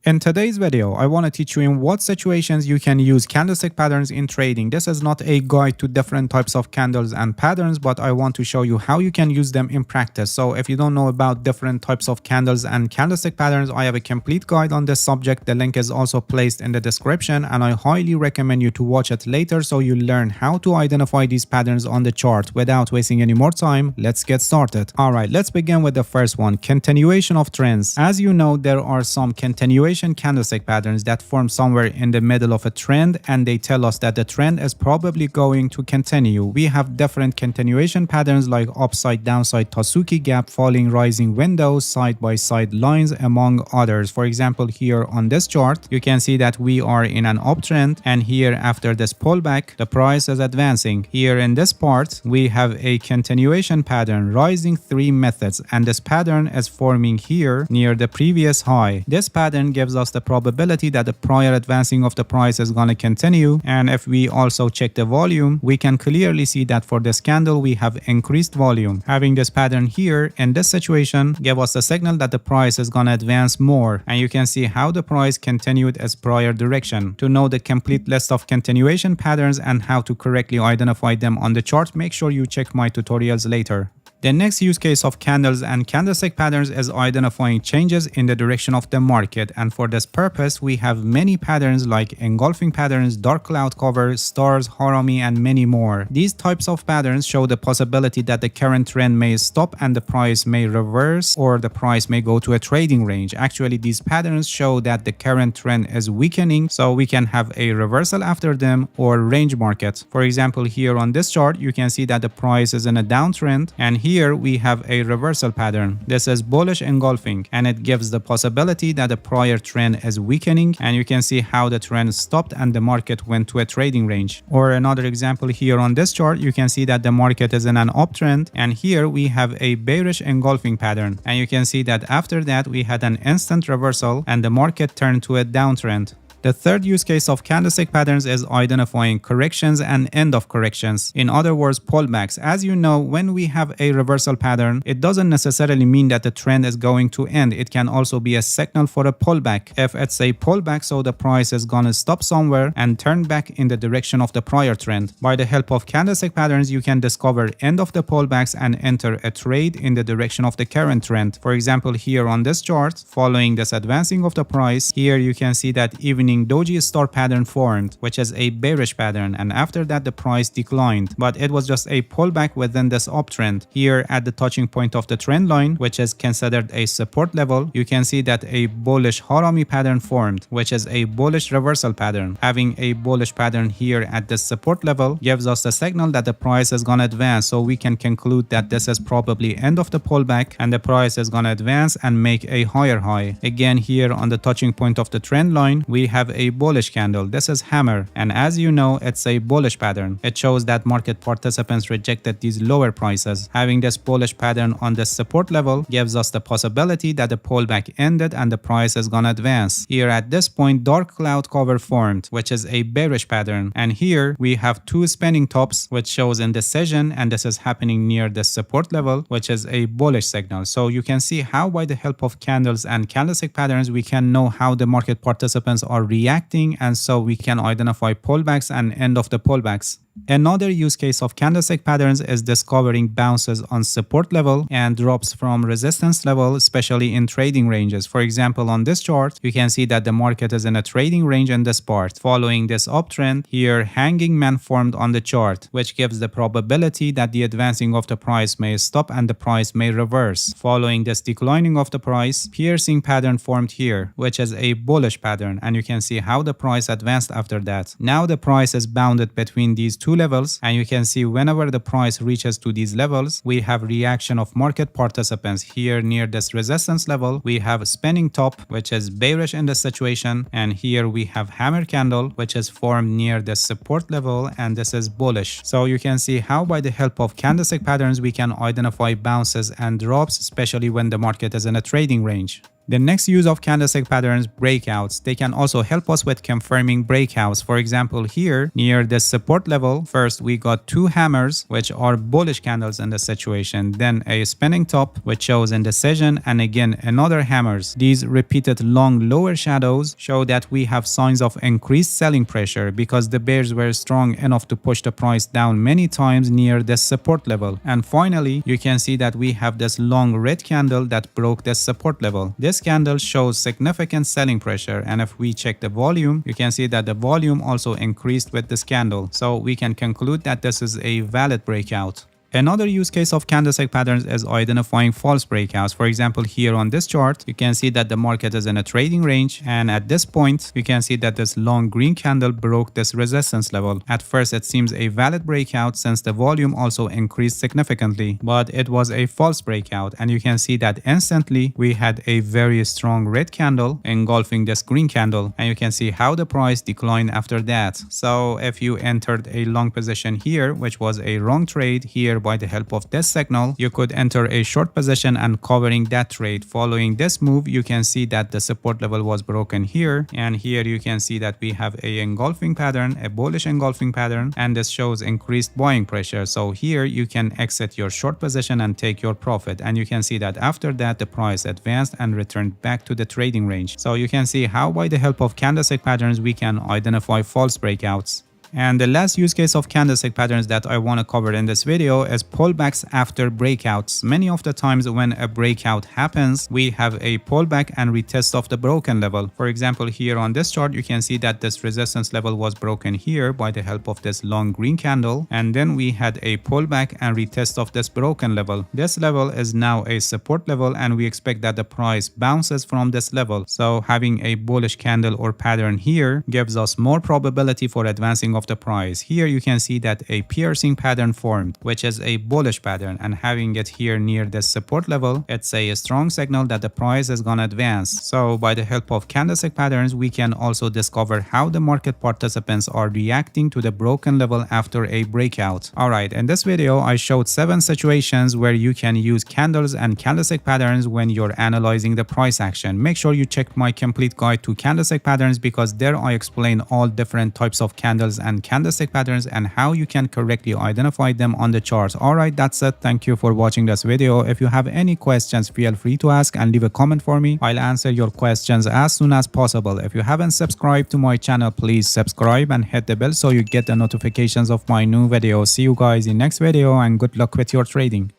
In today's video, I want to teach you in what situations you can use candlestick patterns in trading. This is not a guide to different types of candles and patterns, but I want to show you how you can use them in practice. So if you don't know about different types of candles and candlestick patterns, I have a complete guide on this subject. The link is also placed in the description, and I highly recommend you to watch it later so you learn how to identify these patterns on the chart. Without wasting any more time, let's get started. Alright, let's begin with the first one, continuation of trends. As you know, there are some continuation candlestick patterns that form somewhere in the middle of a trend, and they tell us that the trend is probably going to continue. We have different continuation patterns like upside, downside, Tasuki gap, falling, rising windows, side by side lines, among others. For example, here on this chart, you can see that we are in an uptrend, and here after this pullback, the price is advancing. Here in this part, we have a continuation pattern, rising three methods, and this pattern is forming here near the previous high. This pattern gives us the probability that the prior advancing of the price is going to continue, and if we also check the volume, we can clearly see that for this candle we have increased volume. Having this pattern here in this situation give us the signal that the price is going to advance more, and you can see how the price continued its prior direction. To know the complete list of continuation patterns and how to correctly identify them on the chart, make sure you check my tutorials later. The next use case of candles and candlestick patterns is identifying changes in the direction of the market, and for this purpose we have many patterns like engulfing patterns, dark cloud cover, stars, harami, and many more. These types of patterns show the possibility that the current trend may stop and the price may reverse, or the price may go to a trading range. Actually, these patterns show that the current trend is weakening, so we can have a reversal after them or range market. For example, here on this chart you can see that the price is in a downtrend, and here we have a reversal pattern. This is bullish engulfing, and it gives the possibility that the prior trend is weakening, and you can see how the trend stopped and the market went to a trading range. Or another example, here on this chart you can see that the market is in an uptrend, and here we have a bearish engulfing pattern, and you can see that after that we had an instant reversal and the market turned to a downtrend. The third use case of candlestick patterns is identifying corrections and end of corrections. In other words, pullbacks. As you know, when we have a reversal pattern, it doesn't necessarily mean that the trend is going to end. It can also be a signal for a pullback. If it's a pullback, so the price is gonna stop somewhere and turn back in the direction of the prior trend. By the help of candlestick patterns, you can discover end of the pullbacks and enter a trade in the direction of the current trend. For example, here on this chart, following this advancing of the price, here you can see that evening doji star pattern formed, which is a bearish pattern, and after that the price declined, but it was just a pullback within this uptrend. Here at the touching point of the trend line, which is considered a support level, you can see that a bullish harami pattern formed, which is a bullish reversal pattern. Having a bullish pattern here at this support level gives us the signal that the price is gonna advance, so we can conclude that this is probably end of the pullback and the price is gonna advance and make a higher high. Again, here on the touching point of the trend line, we have a bullish candle. This is hammer, and as you know, it's a bullish pattern. It shows that market participants rejected these lower prices. Having this bullish pattern on this support level gives us the possibility that the pullback ended and the price is gonna advance. Here at this point, dark cloud cover formed, which is a bearish pattern, and here we have two spinning tops, which shows indecision, and this is happening near the support level, which is a bullish signal. So you can see how by the help of candles and candlestick patterns we can know how the market participants are reacting, and so we can identify pullbacks and end of the pullbacks. Another use case of candlestick patterns is discovering bounces on support level and drops from resistance level, especially in trading ranges. For example, on this chart, you can see that the market is in a trading range in this part. Following this uptrend, here hanging man formed on the chart, which gives the probability that the advancing of the price may stop and the price may reverse. Following this declining of the price, piercing pattern formed here, which is a bullish pattern, and you can see how the price advanced after that. Now the price is bounded between these two levels, and you can see whenever the price reaches to these levels, we have reaction of market participants. Here near this resistance level, we have spinning top, which is bearish in this situation, and here we have hammer candle, which is formed near the support level, and this is bullish. So you can see how by the help of candlestick patterns we can identify bounces and drops, especially when the market is in a trading range. The next use of candlestick patterns, breakouts. They can also help us with confirming breakouts. For example, here near the support level, first we got two hammers, which are bullish candles in the situation, then a spinning top, which shows indecision, and again another hammers. These repeated long lower shadows show that we have signs of increased selling pressure because the bears were strong enough to push the price down many times near the support level. And finally, you can see that we have this long red candle that broke the support level. This candle shows significant selling pressure, and if we check the volume, you can see that the volume also increased with this candle. So we can conclude that this is a valid breakout. Another use case of candlestick patterns is identifying false breakouts. For example, here on this chart, you can see that the market is in a trading range, and at this point, you can see that this long green candle broke this resistance level. At first, it seems a valid breakout since the volume also increased significantly, but it was a false breakout, and you can see that instantly we had a very strong red candle engulfing this green candle, and you can see how the price declined after that. So if you entered a long position here, which was a wrong trade here, by the help of this signal, you could enter a short position and covering that trade. Following this move, you can see that the support level was broken here, and here you can see that we have a engulfing pattern, a bullish engulfing pattern, and this shows increased buying pressure. So here you can exit your short position and take your profit, and you can see that after that the price advanced and returned back to the trading range. So you can see how by the help of candlestick patterns we can identify false breakouts. And the last use case of candlestick patterns that I want to cover in this video is pullbacks after breakouts. Many of the times when a breakout happens, we have a pullback and retest of the broken level. For example, here on this chart, you can see that this resistance level was broken here by the help of this long green candle. And then we had a pullback and retest of this broken level. This level is now a support level, and we expect that the price bounces from this level. So having a bullish candle or pattern here gives us more probability for advancing of the price. Here you can see that a piercing pattern formed, which is a bullish pattern, and having it here near the support level, it's a strong signal that the price is gonna advance. So by the help of candlestick patterns, we can also discover how the market participants are reacting to the broken level after a breakout. Alright, in this video I showed 7 situations where you can use candles and candlestick patterns when you're analyzing the price action. Make sure you check my complete guide to candlestick patterns, because there I explain all different types of candles and candlestick patterns and how you can correctly identify them on the charts. Alright, that's it. Thank you for watching this video. If you have any questions, feel free to ask and leave a comment for me. I'll answer your questions as soon as possible. If you haven't subscribed to my channel, please subscribe and hit the bell so you get the notifications of my new videos. See you guys in next video, and good luck with your trading.